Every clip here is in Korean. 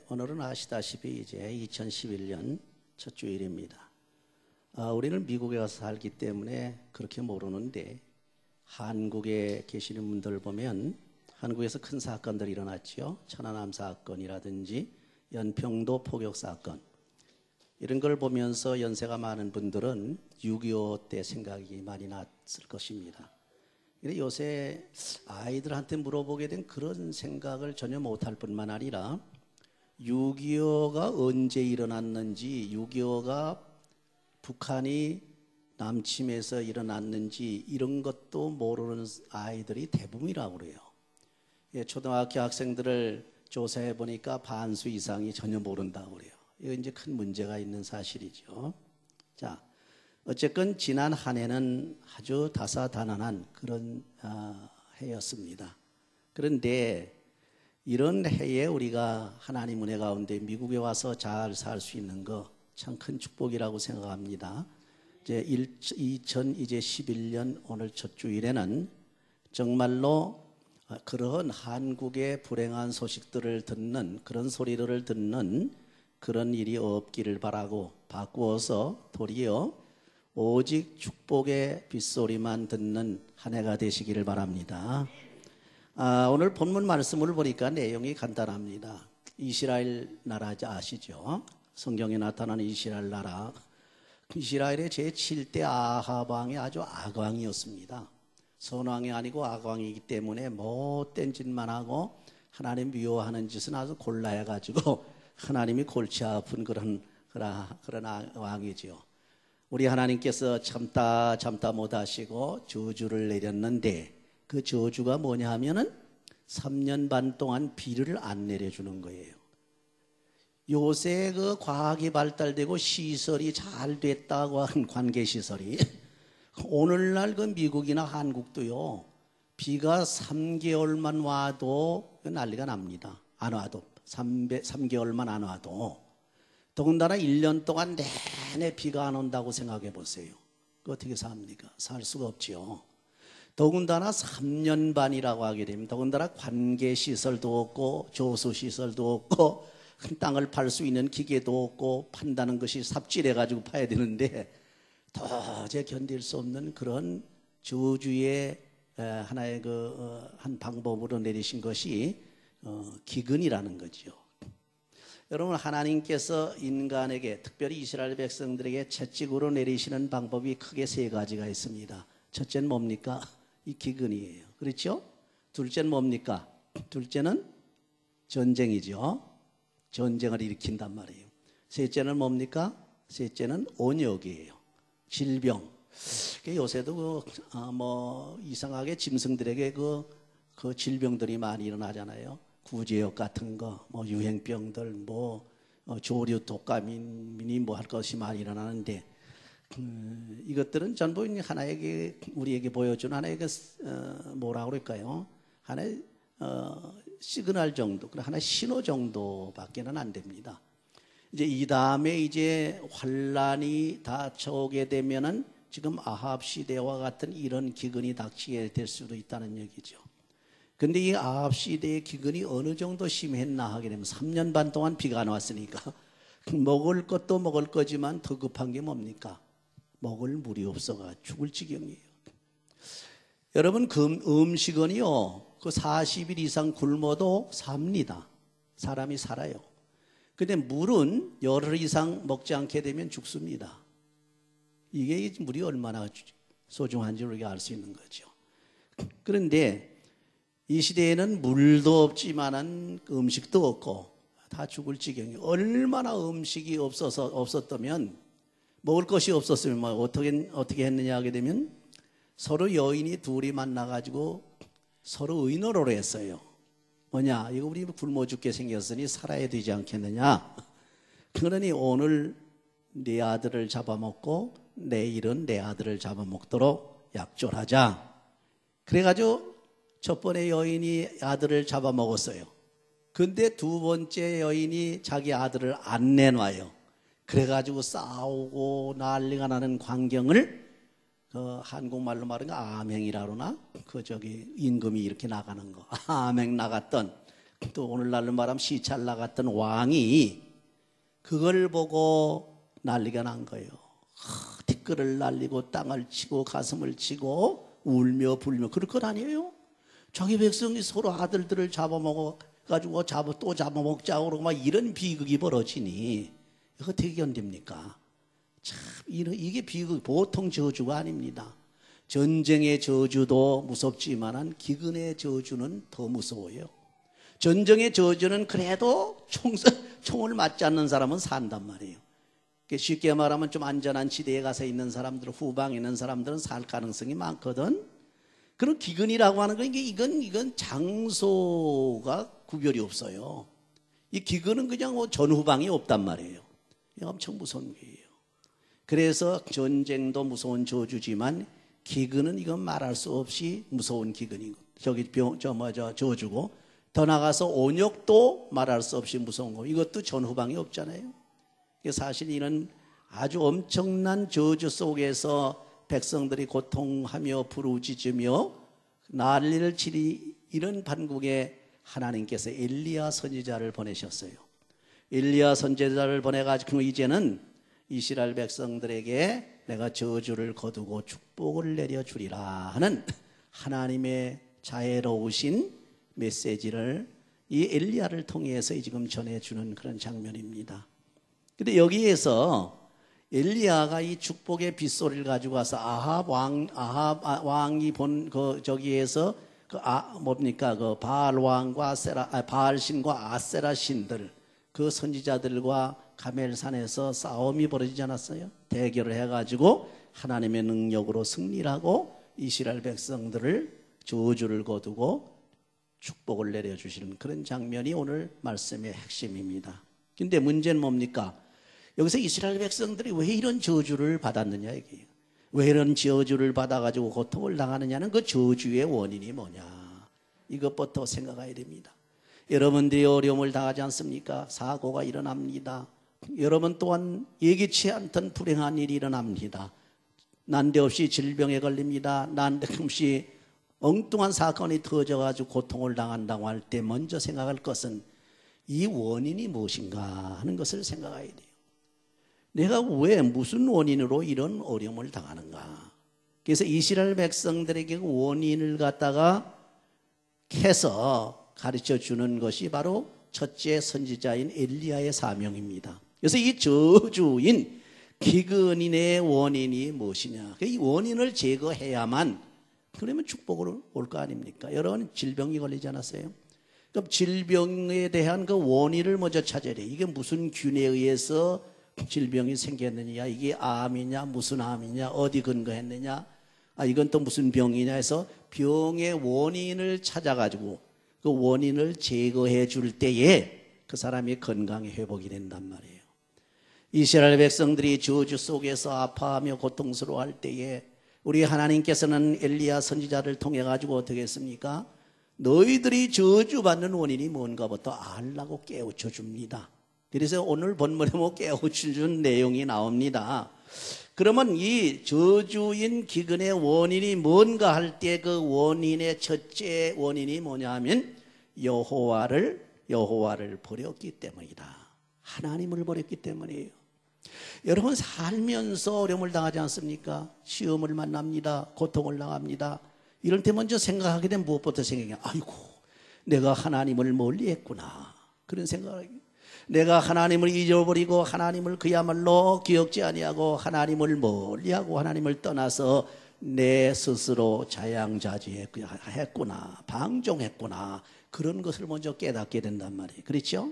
오늘은 아시다시피 이제 2011년 첫 주일입니다. 우리는 미국에 가서 살기 때문에 그렇게 모르는데 한국에 계시는 분들 보면 한국에서 큰 사건들이 일어났죠. 천안함 사건이라든지 연평도 포격 사건, 이런 걸 보면서 연세가 많은 분들은 6.25 때 생각이 많이 났을 것입니다. 근데 요새 아이들한테 물어보게 된 그런 생각을 전혀 못할 뿐만 아니라 6.25가 언제 일어났는지, 6.25가 북한이 남침해서 일어났는지 이런 것도 모르는 아이들이 대부분이라고 그래요. 초등학교 학생들을 조사해 보니까 반수 이상이 전혀 모른다고 그래요. 이거 이제 큰 문제가 있는 사실이죠. 자, 어쨌건 지난 한 해는 아주 다사다난한 그런 해였습니다. 그런데 이런 해에 우리가 하나님 은혜 가운데 미국에 와서 잘 살 수 있는 거 참 큰 축복이라고 생각합니다. 이제 2011년 오늘 첫 주일에는 정말로 그런 한국의 불행한 소식들을 듣는, 그런 소리를 듣는 그런 일이 없기를 바라고, 바꾸어서 도리어 오직 축복의 빗소리만 듣는 한 해가 되시기를 바랍니다. 오늘 본문 말씀을 보니까 내용이 간단합니다. 이스라엘 나라 아시죠? 성경에 나타나는 이스라엘 나라. 이스라엘의 제7대 아합 왕이 아주 악왕이었습니다. 선왕이 아니고 악왕이기 때문에 못된 짓만 하고 하나님 미워하는 짓은 아주 골라해가지고 하나님이 골치 아픈 그런 왕이지요. 우리 하나님께서 참다 못하시고 저주를 내렸는데 그 저주가 뭐냐 하면은 3년 반 동안 비를 안 내려주는 거예요. 요새 그 과학이 발달되고 시설이 잘 됐다고 하는 관계시설이 오늘날 그 미국이나 한국도요, 비가 3개월만 와도 난리가 납니다. 안 와도 3개월만 안 와도, 더군다나 1년 동안 내내 비가 안 온다고 생각해 보세요. 그 어떻게 삽니까? 살 수가 없지요. 더군다나 3년 반이라고 하게 되면 더군다나 관계시설도 없고 조수시설도 없고 땅을 팔 수 있는 기계도 없고 판다는 것이 삽질해가지고 파야 되는데 도저히 견딜 수 없는 그런 저주의 하나의 한 방법으로 내리신 것이 기근이라는 거죠. 여러분, 하나님께서 인간에게, 특별히 이스라엘 백성들에게 채찍으로 내리시는 방법이 크게 세 가지가 있습니다. 첫째는 뭡니까? 이 기근이에요. 그렇죠? 둘째는 뭡니까? 둘째는 전쟁이죠. 전쟁을 일으킨단 말이에요. 셋째는 뭡니까? 셋째는 온역이에요. 질병. 요새도 이상하게 짐승들에게 그 질병들이 많이 일어나잖아요. 구제역 같은 거, 유행병들, 조류 독감이니 할 것이 많이 일어나는데, 이것들은 전부 하나에게, 우리에게 보여준 하나의 뭐라고 그럴까요? 하나의 시그널 정도, 하나의 신호 정도밖에는 안 됩니다. 이제 이 다음에 이제 환란이 닥쳐오게 되면은 지금 아합 시대와 같은 이런 기근이 닥치게 될 수도 있다는 얘기죠. 근데 이 아합 시대의 기근이 어느 정도 심했나 하게 되면 3년 반 동안 비가 안 왔으니까 먹을 것도 먹을 거지만 더 급한 게 뭡니까? 먹을 물이 없어가 죽을 지경이에요. 여러분, 그 음식은요, 그 40일 이상 굶어도 삽니다. 사람이 살아요. 근데 물은 열흘 이상 먹지 않게 되면 죽습니다. 이게 물이 얼마나 소중한지 우리가 알 수 있는 거죠. 그런데 이 시대에는 물도 없지만은 음식도 없고 다 죽을 지경이, 얼마나 음식이 없었다면, 먹을 것이 없었으면 어떻게 했느냐 하게 되면 서로 여인이 둘이 만나가지고 서로 의논을 했어요. 뭐냐, 이거 우리 굶어 죽게 생겼으니 살아야 되지 않겠느냐. 그러니 오늘 네 아들을 잡아먹고 내일은 내 아들을 잡아먹도록 약조를 하자. 그래가지고 첫 번째 여인이 아들을 잡아먹었어요. 근데 두 번째 여인이 자기 아들을 안 내놔요. 그래가지고 싸우고 난리가 나는 광경을 한국말로 말하면 암행이라 그러나? 임금이 이렇게 나가는 거. 암행 나갔던 또 오늘날로 말하면 시찰나 같은 왕이 그걸 보고 난리가 난 거예요. 티끌을 날리고 땅을 치고 가슴을 치고 울며 불며 그럴 건 아니에요. 자기 백성이 서로 아들들을 잡아먹어 가지고 또 잡아먹자고 그러고 막 이런 비극이 벌어지니 어떻게 견딥니까? 참 이게 비극, 보통 저주가 아닙니다. 전쟁의 저주도 무섭지만 기근의 저주는 더 무서워요. 전쟁의 저주는 그래도 총을 맞지 않는 사람은 산단 말이에요. 쉽게 말하면 좀 안전한 지대에 가서 있는 사람들, 후방에 있는 사람들은 살 가능성이 많거든. 그런 기근이라고 하는 건 이건 장소가 구별이 없어요. 이 기근은 그냥 전후방이 없단 말이에요. 엄청 무서운 거예요. 그래서 전쟁도 무서운 저주지만 기근은 이건 말할 수 없이 무서운 기근이고 저주고 더 나가서 온역도 말할 수 없이 무서운 거. 이것도 전후방이 없잖아요. 사실 이런 아주 엄청난 저주 속에서 백성들이 고통하며 부르짖으며 난리를 치리 이런 반국에 하나님께서 엘리야 선지자를 보내셨어요. 엘리야 선지자를 보내가지고 이제는 이스라엘 백성들에게 내가 저주를 거두고 축복을 내려주리라 하는 하나님의 자애로우신 메시지를 이 엘리야를 통해서 지금 전해주는 그런 장면입니다. 근데 여기에서 엘리야가 이 축복의 빗소리를 가지고 와서 아합 왕이 본 저기에서 바알 왕과 바알 신과 아세라 신들 그 선지자들과 가멜산에서 싸움이 벌어지지 않았어요? 대결을 해가지고 하나님의 능력으로 승리를 하고 이스라엘 백성들을 저주를 거두고 축복을 내려주시는 그런 장면이 오늘 말씀의 핵심입니다. 근데 문제는 뭡니까? 여기서 이스라엘 백성들이 왜 이런 저주를 받았느냐 이게요. 왜 이런 저주를 받아가지고 고통을 당하느냐는 그 저주의 원인이 뭐냐 이것부터 생각해야 됩니다. 여러분들이 어려움을 당하지 않습니까? 사고가 일어납니다. 여러분 또한 예기치 않던 불행한 일이 일어납니다. 난데없이 질병에 걸립니다. 난데없이 엉뚱한 사건이 터져가지고 고통을 당한다고 할 때 먼저 생각할 것은 이 원인이 무엇인가 하는 것을 생각해야 돼요. 내가 왜 무슨 원인으로 이런 어려움을 당하는가. 그래서 이스라엘 백성들에게 그 원인을 갖다가 해서 가르쳐 주는 것이 바로 첫째 선지자인 엘리야의 사명입니다. 그래서 이 저주인 기근인의 원인이 무엇이냐. 이 원인을 제거해야만 그러면 축복으로 올 거 아닙니까? 여러분 질병이 걸리지 않았어요? 그럼 질병에 대한 그 원인을 먼저 찾아야 돼요. 이게 무슨 균에 의해서 질병이 생겼느냐, 이게 암이냐, 무슨 암이냐, 어디 근거했느냐, 이건 또 무슨 병이냐 해서 병의 원인을 찾아가지고 그 원인을 제거해 줄 때에 그 사람이 건강이 회복이 된단 말이에요. 이스라엘 백성들이 저주 속에서 아파하며 고통스러워할 때에 우리 하나님께서는 엘리야 선지자를 통해 가지고 어떻게 했습니까? 너희들이 저주받는 원인이 뭔가부터 알라고 깨우쳐 줍니다. 그래서 오늘 본문에 깨우쳐 준 내용이 나옵니다. 그러면 이 저주인 기근의 원인이 뭔가 할 때 그 원인의 첫째 원인이 뭐냐 하면 여호와를 버렸기 때문이다. 하나님을 버렸기 때문이에요. 여러분 살면서 어려움을 당하지 않습니까? 시험을 만납니다. 고통을 당합니다. 이럴 때 먼저 생각하게 되면 무엇부터 생각해요? 아이고 내가 하나님을 멀리했구나. 그런 생각을 해요. 내가 하나님을 잊어버리고 하나님을 그야말로 기억지 아니하고 하나님을 멀리하고 하나님을 떠나서 내 스스로 자양자재했구나, 방종했구나. 그런 것을 먼저 깨닫게 된단 말이에요. 그렇죠?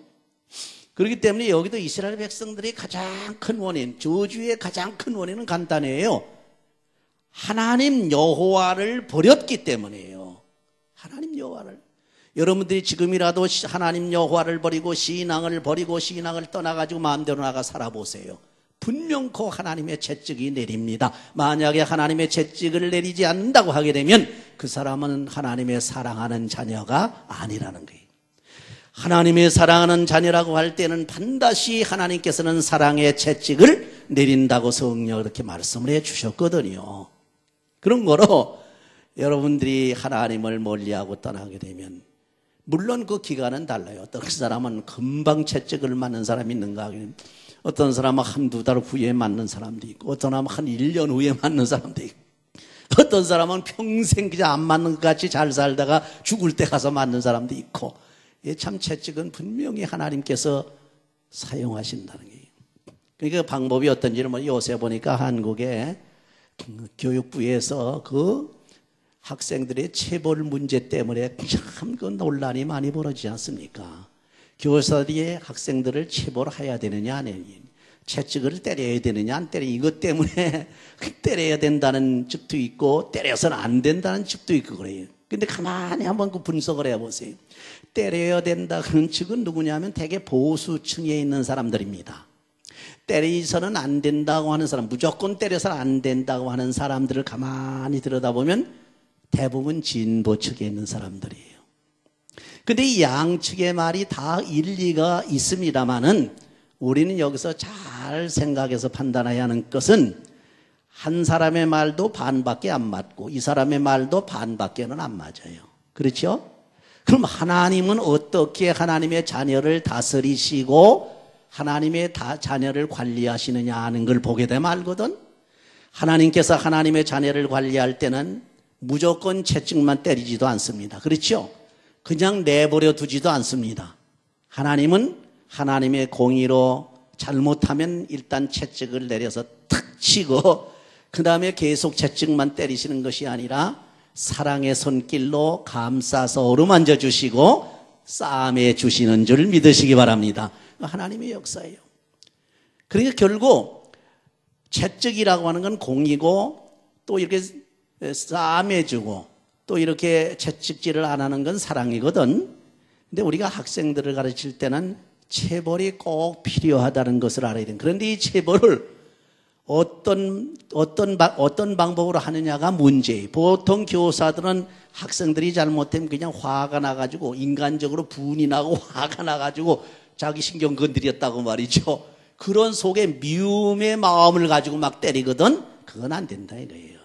그렇기 때문에 여기도 이스라엘 백성들이 가장 큰 원인, 저주의 가장 큰 원인은 간단해요. 하나님 여호와를 버렸기 때문이에요. 하나님 여호와를. 여러분들이 지금이라도 하나님 여호와를 버리고 신앙을 떠나가지고 마음대로 나가 살아보세요. 분명코 하나님의 채찍이 내립니다. 만약에 하나님의 채찍을 내리지 않는다고 하게 되면 그 사람은 하나님의 사랑하는 자녀가 아니라는 거예요. 하나님의 사랑하는 자녀라고 할 때는 반드시 하나님께서는 사랑의 채찍을 내린다고 성령 이렇게 말씀을 해 주셨거든요. 그런 거로 여러분들이 하나님을 멀리하고 떠나게 되면 물론 그 기간은 달라요. 어떤 사람은 금방 채찍을 맞는 사람이 있는가, 어떤 사람은 한두 달 후에 맞는 사람도 있고, 어떤 사람은 한 1년 후에 맞는 사람도 있고, 어떤 사람은 평생 그냥 안 맞는 것 같이 잘 살다가 죽을 때 가서 맞는 사람도 있고, 참 채찍은 분명히 하나님께서 사용하신다는 거예요. 그러니까 방법이 어떤지는 뭐 요새 보니까 한국의 교육부에서 그 학생들의 체벌 문제 때문에 참 그 논란이 많이 벌어지지 않습니까? 교사들이 학생들을 체벌해야 되느냐 안 해야 되느냐, 채찍을 때려야 되느냐 안 때려야, 이것 때문에 때려야 된다는 측도 있고 때려서는 안 된다는 측도 있고 그래요. 근데 가만히 한번 그 분석을 해보세요. 때려야 된다 그런 측은 누구냐면 대개 보수층에 있는 사람들입니다. 때리서는 안 된다고 하는 사람, 무조건 때려서는 안 된다고 하는 사람들을 가만히 들여다보면 대부분 진보 측에 있는 사람들이에요. 근데 이 양측의 말이 다 일리가 있습니다만은 우리는 여기서 잘 생각해서 판단해야 하는 것은 한 사람의 말도 반밖에 안 맞고 이 사람의 말도 반밖에는 안 맞아요. 그렇죠? 그럼 하나님은 어떻게 하나님의 자녀를 다스리시고 하나님의 자녀를 관리하시느냐 하는 걸 보게 되면 알거든. 하나님께서 하나님의 자녀를 관리할 때는 무조건 채찍만 때리지도 않습니다. 그렇죠? 그냥 내버려 두지도 않습니다. 하나님은 하나님의 공의로 잘못하면 일단 채찍을 내려서 탁 치고 그 다음에 계속 채찍만 때리시는 것이 아니라 사랑의 손길로 감싸서 어루만져 주시고 싸매 주시는 줄 믿으시기 바랍니다. 하나님의 역사예요. 그러니까 결국 채찍이라고 하는 건 공이고 또 이렇게 싸매주고 또 이렇게 채찍질을 안 하는 건 사랑이거든. 근데 우리가 학생들을 가르칠 때는 체벌이 꼭 필요하다는 것을 알아야 돼요. 그런데 이 체벌을 어떤 방법으로 하느냐가 문제예요. 보통 교사들은 학생들이 잘못하면 그냥 화가 나가지고 인간적으로 분이 나고 화가 나가지고 자기 신경 건드렸다고 말이죠. 그런 속에 미움의 마음을 가지고 막 때리거든. 그건 안 된다 이거예요.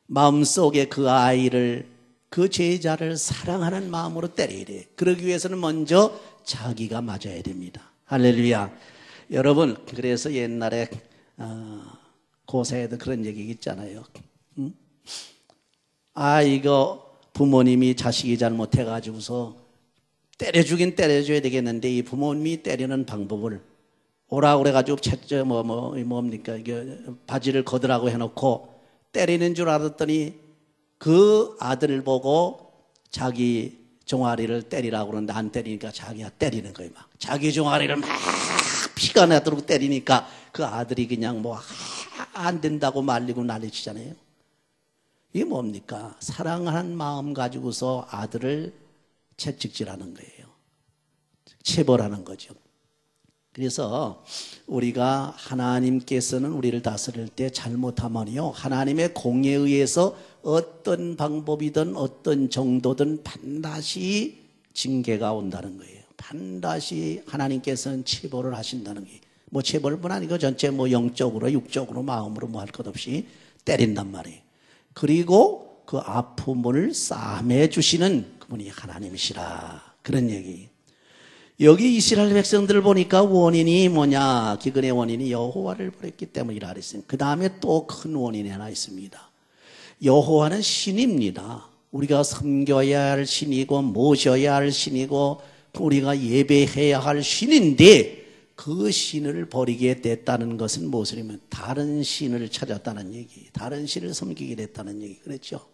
마음속에 그 아이를, 그 제자를 사랑하는 마음으로 때려야 돼. 그러기 위해서는 먼저 자기가 맞아야 됩니다. 할렐루야. 여러분, 그래서 옛날에 고사에도 그런 얘기 있잖아요. 이거 부모님이 자식이 잘못해가지고서 때려주긴 때려줘야 되겠는데 이 부모님이 때리는 방법을 오라고 그래가지고 뭡니까 이게 바지를 걷으라고 해놓고 때리는 줄 알았더니 그 아들을 보고 자기 종아리를 때리라고 그러는데 안 때리니까 자기가 때리는 거예요. 막 자기 종아리를 막 피가 나도록 때리니까 그 아들이 그냥 안 된다고 말리고 난리치잖아요. 이게 뭡니까? 사랑하는 마음 가지고서 아들을 채찍질하는 거예요. 체벌하는 거죠. 그래서 우리가 하나님께서는 우리를 다스릴 때 잘못하면요, 하나님의 공에 의해서 어떤 방법이든 어떤 정도든 반드시 징계가 온다는 거예요. 반드시 하나님께서는 체벌을 하신다는 거예요. 뭐 체벌뿐 아니고 전체 영적으로 육적으로 마음으로 할 것 없이 때린단 말이에요. 그리고 그 아픔을 싸매 주시는 그분이 하나님이시라, 그런 얘기. 여기 이스라엘 백성들을 보니까 원인이 뭐냐, 기근의 원인이 여호와를 버렸기 때문이라 그랬어요. 그 다음에 또 큰 원인이 하나 있습니다. 여호와는 신입니다. 우리가 섬겨야 할 신이고 모셔야 할 신이고 우리가 예배해야 할 신인데 그 신을 버리게 됐다는 것은 무엇이냐면 다른 신을 찾았다는 얘기, 다른 신을 섬기게 됐다는 얘기, 그랬죠.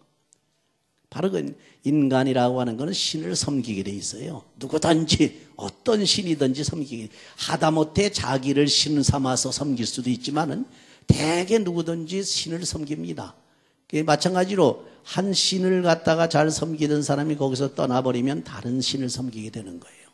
바로 그 인간이라고 하는 것은 신을 섬기게 돼 있어요. 누구든지 어떤 신이든지 섬기게, 하다못해 자기를 신 삼아서 섬길 수도 있지만은 대개 누구든지 신을 섬깁니다. 마찬가지로 한 신을 갖다가 잘 섬기던 사람이 거기서 떠나버리면 다른 신을 섬기게 되는 거예요.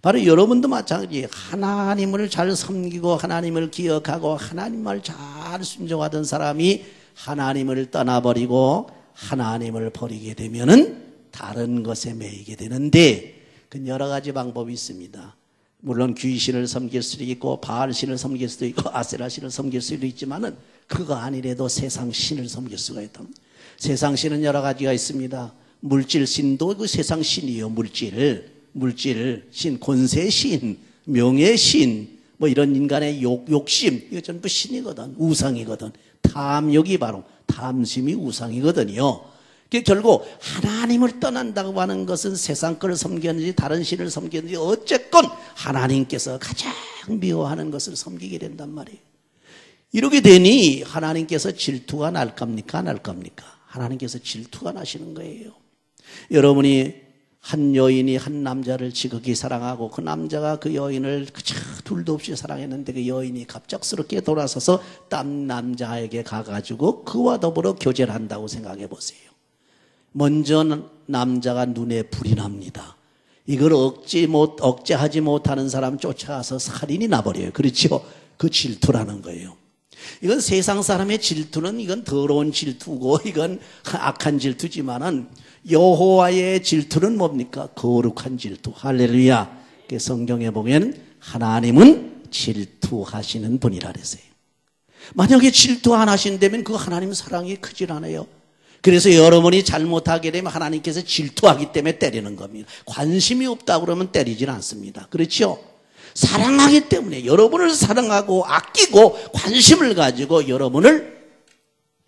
바로 여러분도 마찬가지예요. 하나님을 잘 섬기고 하나님을 기억하고 하나님 말 잘 순종하던 사람이 하나님을 떠나버리고 하나님을 버리게 되면은 다른 것에 매이게 되는데, 그 여러 가지 방법이 있습니다. 물론 귀신을 섬길 수도 있고 바알신을 섬길 수도 있고 아세라신을 섬길 수도 있지만은 그거 아니래도 세상 신을 섬길 수가 있다. 세상 신은 여러 가지가 있습니다. 물질 신도 그 세상 신이요. 물질 신, 권세 신, 명예 신, 뭐 이런 인간의 욕심, 이거 전부 신이거든. 우상이거든. 탐욕이 바로 탐심이 우상이거든요. 결국 하나님을 떠난다고 하는 것은 세상 걸 섬겼는지 다른 신을 섬겼는지 어쨌건 하나님께서 가장 미워하는 것을 섬기게 된단 말이에요. 이렇게 되니 하나님께서 질투가 날 겁니까? 안 날 겁니까? 하나님께서 질투가 나시는 거예요. 여러분이 한 여인이 한 남자를 지극히 사랑하고 그 남자가 그 여인을 그저 둘도 없이 사랑했는데 그 여인이 갑작스럽게 돌아서서 딴 남자에게 가가지고 그와 더불어 교제를 한다고 생각해 보세요. 먼저 남자가 눈에 불이 납니다. 이걸 억제하지 못하는 사람 쫓아가서 살인이 나버려요. 그렇죠? 그 질투라는 거예요. 이건 세상 사람의 질투는 이건 더러운 질투고 이건 악한 질투지만은 여호와의 질투는 뭡니까? 거룩한 질투. 할렐루야. 성경에 보면 하나님은 질투하시는 분이라 그랬어요. 만약에 질투 안 하신다면 그 하나님 사랑이 크질 않아요. 그래서 여러분이 잘못하게 되면 하나님께서 질투하기 때문에 때리는 겁니다. 관심이 없다 그러면 때리질 않습니다. 그렇죠? 사랑하기 때문에 여러분을 사랑하고 아끼고 관심을 가지고 여러분을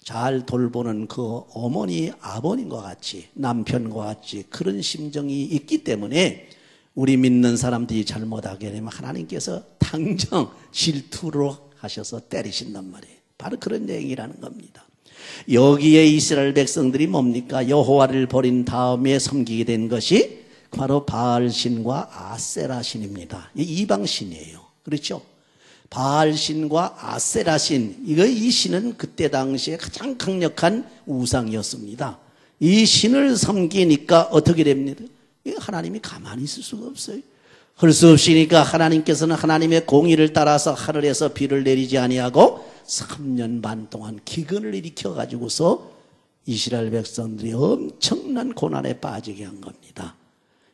잘 돌보는 그 어머니, 아버님과 같이 남편과 같이 그런 심정이 있기 때문에 우리 믿는 사람들이 잘못하게 되면 하나님께서 당장 질투로 하셔서 때리신단 말이에요. 바로 그런 얘기라는 겁니다. 여기에 이스라엘 백성들이 뭡니까? 여호와를 버린 다음에 섬기게 된 것이 바로 바알신과 아세라신입니다. 이방신이에요. 그렇죠? 바알신과 아세라신, 이 신은 그때 당시에 가장 강력한 우상이었습니다. 이 신을 섬기니까 어떻게 됩니까? 하나님이 가만히 있을 수가 없어요. 할 수 없으니까 하나님께서는 하나님의 공의를 따라서 하늘에서 비를 내리지 아니하고 3년 반 동안 기근을 일으켜 가지고서 이스라엘 백성들이 엄청난 고난에 빠지게 한 겁니다.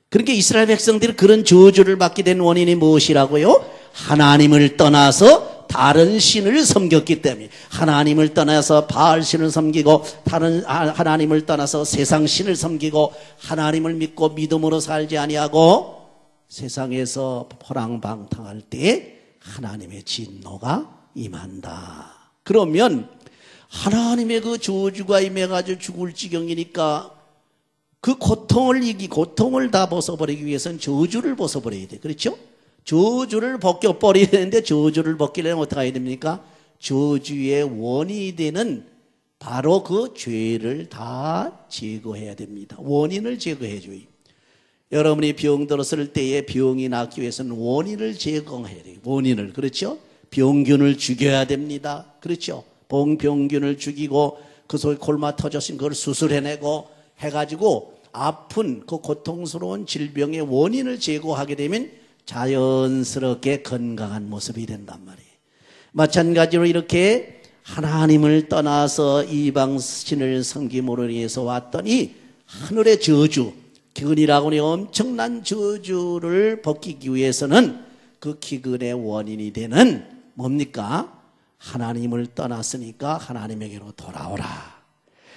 그러니까 이스라엘 백성들이 그런 저주를 받게 된 원인이 무엇이라고요? 하나님을 떠나서 다른 신을 섬겼기 때문에. 하나님을 떠나서 바알신을 섬기고 하나님을 떠나서 세상 신을 섬기고 하나님을 믿고 믿음으로 살지 아니하고 세상에서 호랑방탕할 때에 하나님의 진노가 임한다. 그러면 하나님의 그 저주가 임해가지고 죽을 지경이니까 그 고통을 다 벗어버리기 위해서는 저주를 벗어버려야 돼. 그렇죠? 저주를 벗겨버려야 되는데 저주를 벗기려면 어떻게 해야 됩니까? 저주의 원인이 되는 바로 그 죄를 다 제거해야 됩니다. 원인을 제거해 줘요. 여러분이 병 들었을 때에 병이 낫기 위해서는 원인을 제거해야 돼요. 원인을. 그렇죠? 병균을 죽여야 됩니다. 그렇죠? 병균을 죽이고 그 속에 골마 터졌으면 그걸 수술해내고 해가지고 아픈 그 고통스러운 질병의 원인을 제거하게 되면 자연스럽게 건강한 모습이 된단 말이에요. 마찬가지로 이렇게 하나님을 떠나서 이방신을 섬김으로 인해서 왔더니 하늘의 저주, 기근이라고 하는 엄청난 저주를 벗기기 위해서는 그 기근의 원인이 되는 뭡니까? 하나님을 떠났으니까 하나님에게로 돌아오라.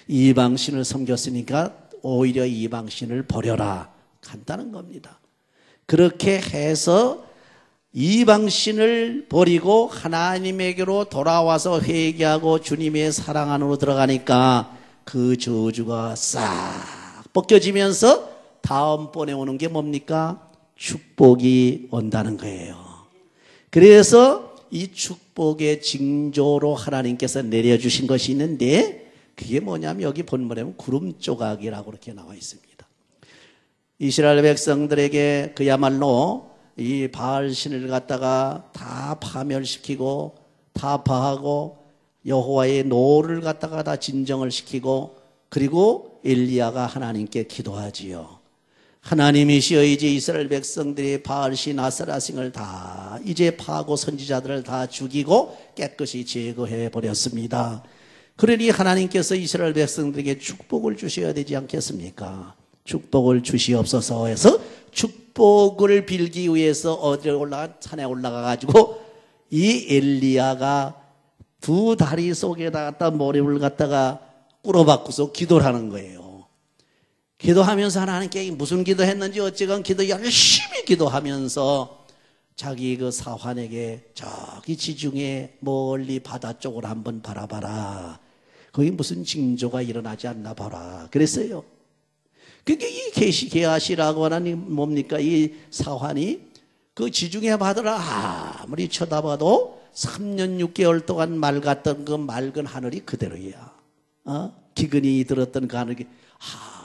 이방신을 섬겼으니까 오히려 이방신을 버려라. 간단한 겁니다. 그렇게 해서 이방신을 버리고 하나님에게로 돌아와서 회개하고 주님의 사랑 안으로 들어가니까 그 저주가 싹 벗겨지면서 다음번에 오는 게 뭡니까? 축복이 온다는 거예요. 그래서 이 축복의 징조로 하나님께서 내려주신 것이 있는데 그게 뭐냐면 여기 본문에 보면 구름 조각이라고 그렇게 나와 있습니다. 이스라엘 백성들에게 그야말로 이 바알신을 갖다가 다 파멸시키고 타파하고 여호와의 노를 갖다가 다 진정을 시키고 그리고 엘리야가 하나님께 기도하지요. 하나님이시여 이제 이스라엘 백성들이 바알신 아세라신을 다 이제 파하고 선지자들을 다 죽이고 깨끗이 제거해 버렸습니다. 그러니 하나님께서 이스라엘 백성들에게 축복을 주셔야 되지 않겠습니까? 축복을 주시옵소서 해서 축복을 빌기 위해서 산에 올라가 가지고 이 엘리야가 두 다리 속에다 갖다 모래를 갖다가 꿇어박고서 기도를 하는 거예요. 기도하면서 하나님께 무슨 기도했는지 어쨌건 기도 열심히 기도하면서 자기 그 사환에게 저기 지중해 멀리 바다 쪽을 한번 바라봐라. 거기 무슨 징조가 일어나지 않나 봐라. 그랬어요. 그게 이 게하시라고 하는 뭡니까? 이 사환이 그 지중해 바다를 아무리 쳐다봐도 3년 6개월 동안 맑았던 그 맑은 하늘이 그대로야. 기근이 들었던 그 하늘이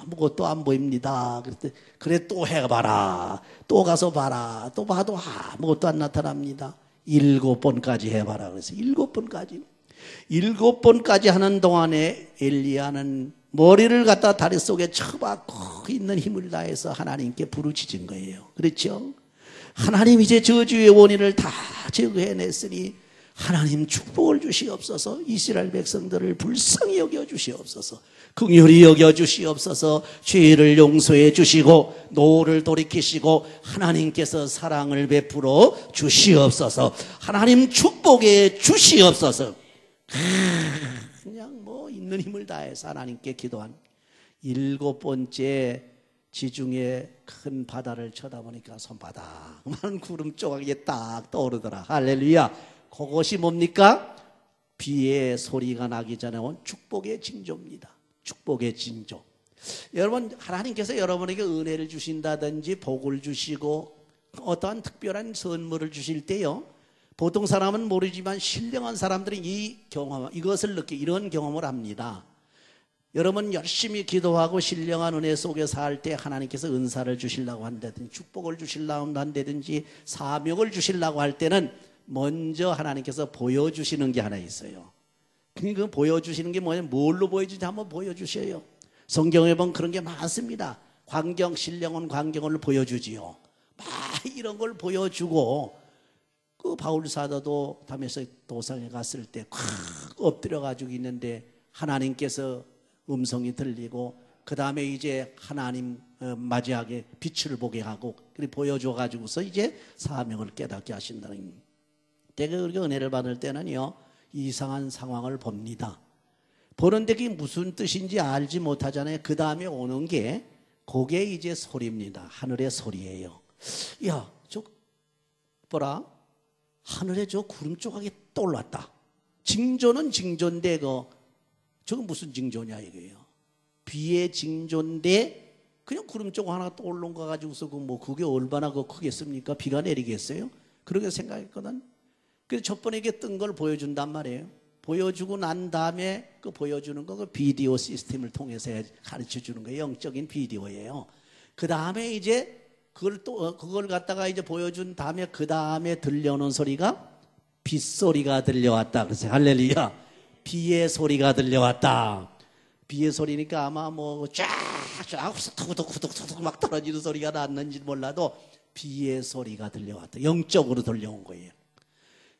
아무것도 안 보입니다. 그랬더니 그래 또 해봐라. 또 가서 봐라. 또 봐도 아무것도 안 나타납니다. 7번까지 해봐라. 그래서 7번까지. 7번까지 하는 동안에 엘리야는 머리를 갖다 다리 속에 쳐박고 있는 힘을 다해서 하나님께 부르짖은 거예요. 그렇죠? 하나님 이제 저주의 원인을 다 제거해냈으니 하나님 축복을 주시옵소서. 이스라엘 백성들을 불쌍히 여겨주시옵소서. 긍휼히 여겨주시옵소서. 죄를 용서해 주시고 노를 돌이키시고 하나님께서 사랑을 베풀어 주시옵소서. 하나님 축복해 주시옵소서. 그냥 뭐 있는 힘을 다해서 하나님께 기도한 7번째 지중해 큰 바다를 쳐다보니까 손바닥만 구름 조각이 딱 떠오르더라. 할렐루야. 그것이 뭡니까? 비의 소리가 나기 전에 온 축복의 징조입니다. 축복의 징조. 여러분, 하나님께서 여러분에게 은혜를 주신다든지 복을 주시고 어떠한 특별한 선물을 주실 때요, 보통 사람은 모르지만 신령한 사람들이 이것을 이런 경험을 합니다. 여러분 열심히 기도하고 신령한 은혜 속에 살 때 하나님께서 은사를 주시려고 한다든지 축복을 주시려고 한다든지 사명을 주시려고 할 때는 먼저 하나님께서 보여주시는 게 하나 있어요. 그 보여주시는 게 뭐냐면 뭘로 보여주는지 한번 보여주셔요. 성경에 보면 그런 게 많습니다. 신령한 광경을 보여주지요. 막 이런 걸 보여주고, 그 바울 사도도 다메섹 도상에 갔을 때 엎드려 가지고 있는데 하나님께서 음성이 들리고 그 다음에 이제 하나님 맞이하게 빛을 보게 하고 그렇게 보여줘 가지고서 이제 사명을 깨닫게 하신다는. 내가 그렇게 은혜를 받을 때는요, 이상한 상황을 봅니다. 보는데 그게 무슨 뜻인지 알지 못하잖아요. 그 다음에 오는 게 그게 이제 소리입니다. 하늘의 소리예요. 야, 저 보라, 하늘에 저 구름 조각이 떠올랐다. 징조는 징조인데 저건 무슨 징조냐 이거예요. 비의 징조인데 그냥 구름 조각 하나 떠올른 거 가지고서 그게 얼마나 크겠습니까? 비가 내리겠어요? 그렇게 생각했거든. 그래서 첫 번에 이게 뜬 걸 보여준단 말이에요. 보여주고 난 다음에 그 보여주는 거 비디오 시스템을 통해서 가르쳐 주는 거예요. 영적인 비디오예요. 그 다음에 이제 그걸 갖다가 이제 보여준 다음에 그 다음에 들려오는 소리가 빗소리가 들려왔다. 그래서 할렐루야. 비의 소리가 들려왔다. 비의 소리니까 아마 쫙 후둑후둑 막 떨어지는 소리가 났는지 몰라도 비의 소리가 들려왔다. 영적으로 들려온 거예요.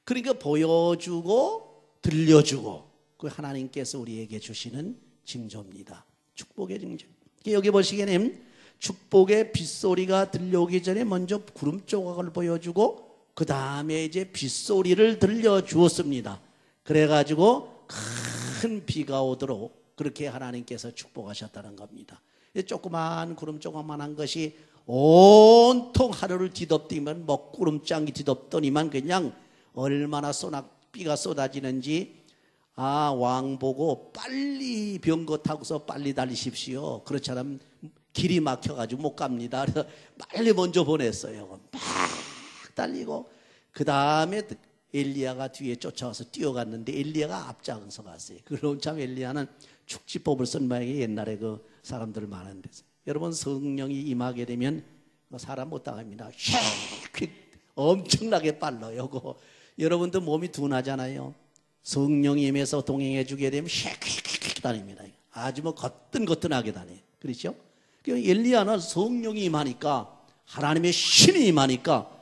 그러니까 보여주고 들려주고 그 하나님께서 우리에게 주시는 징조입니다. 축복의 징조. 여기 보시기에는 축복의 빗소리가 들려오기 전에 먼저 구름 조각을 보여주고 그 다음에 이제 빗소리를 들려주었습니다. 그래가지고 큰 비가 오도록 그렇게 하나님께서 축복하셨다는 겁니다. 조그만 구름 조각만한 것이 온통 하늘을 뒤덮더니만 먹구름장이 뒤덮더니만 그냥 얼마나 비가 쏟아지는지 왕 보고 빨리 병거 타고서 빨리 달리십시오. 그렇지 않으면 길이 막혀가지고 못 갑니다. 그래서 빨리 먼저 보냈어요. 막 달리고 그 다음에 엘리야가 뒤에 쫓아와서 뛰어갔는데 엘리야가 앞장서 갔어요. 그럼 참 엘리야는 축지법을 쓴 모양이 옛날에 그 사람들 많은데, 여러분 성령이 임하게 되면 사람 못 당합니다. 엄청나게 빨라요. 여러분도 몸이 둔하잖아요. 성령이 임해서 동행해 주게 되면 휙휙 다닙니다. 아주 거뜬거뜬하게 다녀요. 그렇죠? 엘리야는 성령이 임하니까, 하나님의 신이 임하니까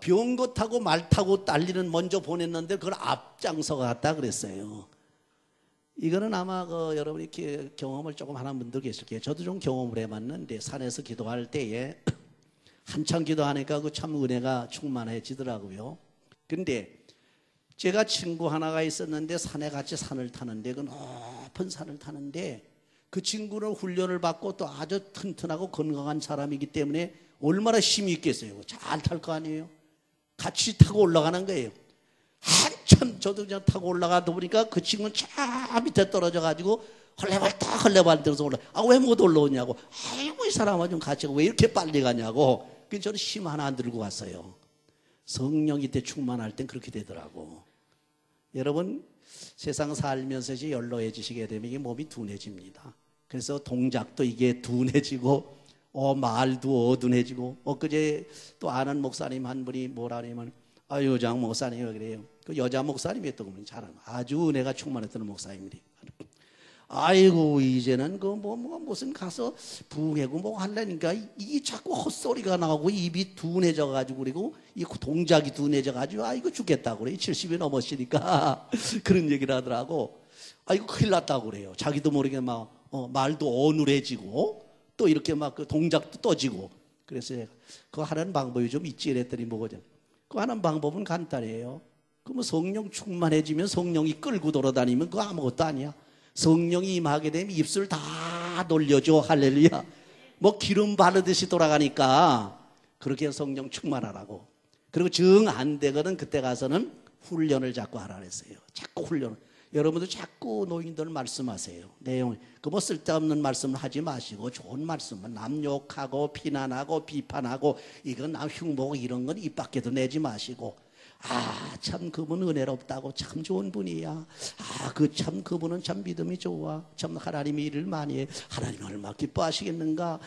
병거 타고 말 타고 달리는 먼저 보냈는데 그걸 앞장서 갔다 그랬어요. 이거는 아마 여러분이 이렇게 경험을 조금 하는 분도 계실 거예요. 저도 좀 경험을 해봤는데 산에서 기도할 때에 한참 기도하니까 참 은혜가 충만해지더라고요. 근데 제가 친구 하나가 있었는데 산에 같이 산을 타는데 그 높은 산을 타는데 그 친구는 훈련을 받고 또 아주 튼튼하고 건강한 사람이기 때문에 얼마나 힘이 있겠어요. 잘 탈 거 아니에요. 같이 타고 올라가는 거예요. 한참 저도 그냥 타고 올라가다 보니까 그 친구는 저 밑에 떨어져 가지고 헐레벌떡 올라. 왜 못 올라오냐고. 아이고 이 사람아 좀 같이 왜 이렇게 빨리 가냐고. 그래서 저는 힘 하나 안 들고 갔어요. 성령이 때 충만할 땐 그렇게 되더라고. 여러분 세상 살면서 이제 연로해지시게 되면 이게 몸이 둔해집니다. 그래서 동작도 이게 둔해지고 말도 어둔해지고. 엊그제 또 아는 목사님 한 분이 뭐라 하냐면 여장 목사님이 그래요. 그 여자 목사님이었던 분이 잘 아주 은혜가 충만했던 목사님들이. 아이고 이제는 무슨 가서 부흥회고 뭐 하려니까 이게 자꾸 헛소리가 나오고 입이 둔해져 가지고 그리고 이 동작이 둔해져 가지고 아이고 죽겠다고 그래. 70이 넘었으니까 그런 얘기를 하더라고. 아이고 큰일 났다고 그래요. 자기도 모르게 막 말도 어눌해지고 또 이렇게 막 그 동작도 떠지고. 그래서 그거 하는 방법이 좀 있지 그랬더니 뭐거든. 그 하는 방법은 간단해요. 그 뭐 성령 충만해지면 성령이 끌고 돌아다니면 그거 아무것도 아니야. 성령이 임하게 되면 입술 다 놀려줘. 할렐루야. 뭐 기름 바르듯이 돌아가니까 그렇게 성령 충만하라고. 그리고 정 안 되거든 그때 가서는 훈련을 자꾸 하라 그랬어요. 자꾸 훈련을. 여러분도 자꾸 노인들 말씀하세요. 내용 그 뭐 쓸데없는 말씀을 하지 마시고 좋은 말씀은 남 욕하고 비난하고 비판하고 이건 남 흉보고 이런 건 입 밖에도 내지 마시고 참 그분 은혜롭다고 참 좋은 분이야. 참 그분은 참 믿음이 좋아. 참 하나님이 일을 많이 해. 하나님 얼마나 기뻐하시겠는가.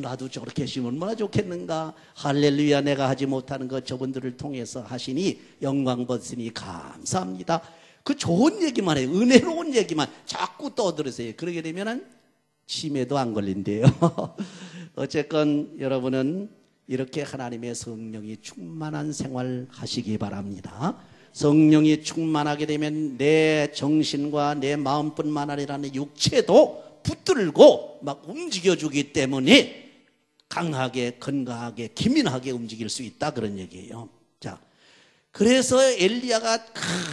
나도 저렇게 했으면 얼마나 좋겠는가. 할렐루야. 내가 하지 못하는 것 저분들을 통해서 하시니 영광 받으시니 감사합니다. 그 좋은 얘기만 해요. 은혜로운 얘기만 자꾸 떠들으세요. 그러게 되면은 치매도 안 걸린대요. 어쨌건 여러분은 이렇게 하나님의 성령이 충만한 생활 하시기 바랍니다. 성령이 충만하게 되면 내 정신과 내 마음뿐만 아니라 내 육체도 붙들고 막 움직여주기 때문에 강하게 건강하게 기민하게 움직일 수 있다 그런 얘기예요. 자, 그래서 엘리야가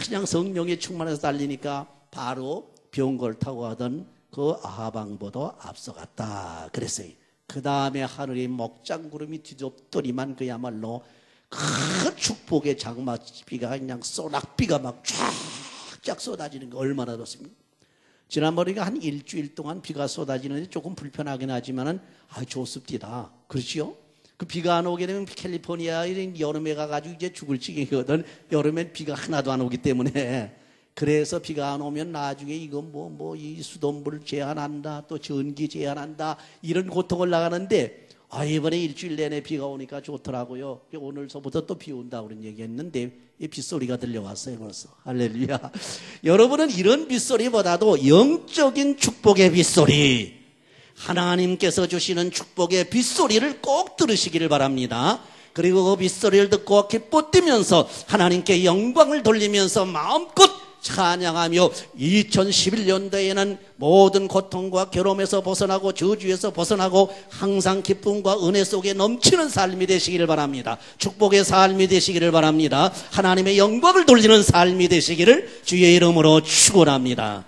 그냥 성령이 충만해서 달리니까 바로 병거를 타고 가던 그 아하방보다 앞서갔다 그랬어요. 그 다음에 하늘이 먹장구름이 뒤덮더니만 그야말로 큰 축복의 장마비가 그냥 소낙비가 막 쫙쫙 쏟아지는 거 얼마나 좋습니까? 지난번에 한 일주일 동안 비가 쏟아지는데 조금 불편하긴 하지만은 좋습니다. 그렇지요? 그 비가 안 오게 되면 캘리포니아 여름에 가가지고 이제 죽을 지경이거든. 여름엔 비가 하나도 안 오기 때문에. 그래서 비가 안 오면 나중에 이건 이 수돗물 제한한다, 또 전기 제한한다, 이런 고통을 나가는데, 이번에 일주일 내내 비가 오니까 좋더라고요. 오늘서부터 또 비 온다 그런 얘기 했는데, 이 빗소리가 들려왔어요, 벌써. 할렐루야. 여러분은 이런 빗소리보다도 영적인 축복의 빗소리, 하나님께서 주시는 축복의 빗소리를 꼭 들으시기를 바랍니다. 그리고 그 빗소리를 듣고 기뻐 뛰면서 하나님께 영광을 돌리면서 마음껏 찬양하며 2011년도에는 모든 고통과 괴로움에서 벗어나고 저주에서 벗어나고 항상 기쁨과 은혜 속에 넘치는 삶이 되시기를 바랍니다. 축복의 삶이 되시기를 바랍니다. 하나님의 영광을 돌리는 삶이 되시기를 주의 이름으로 축원합니다.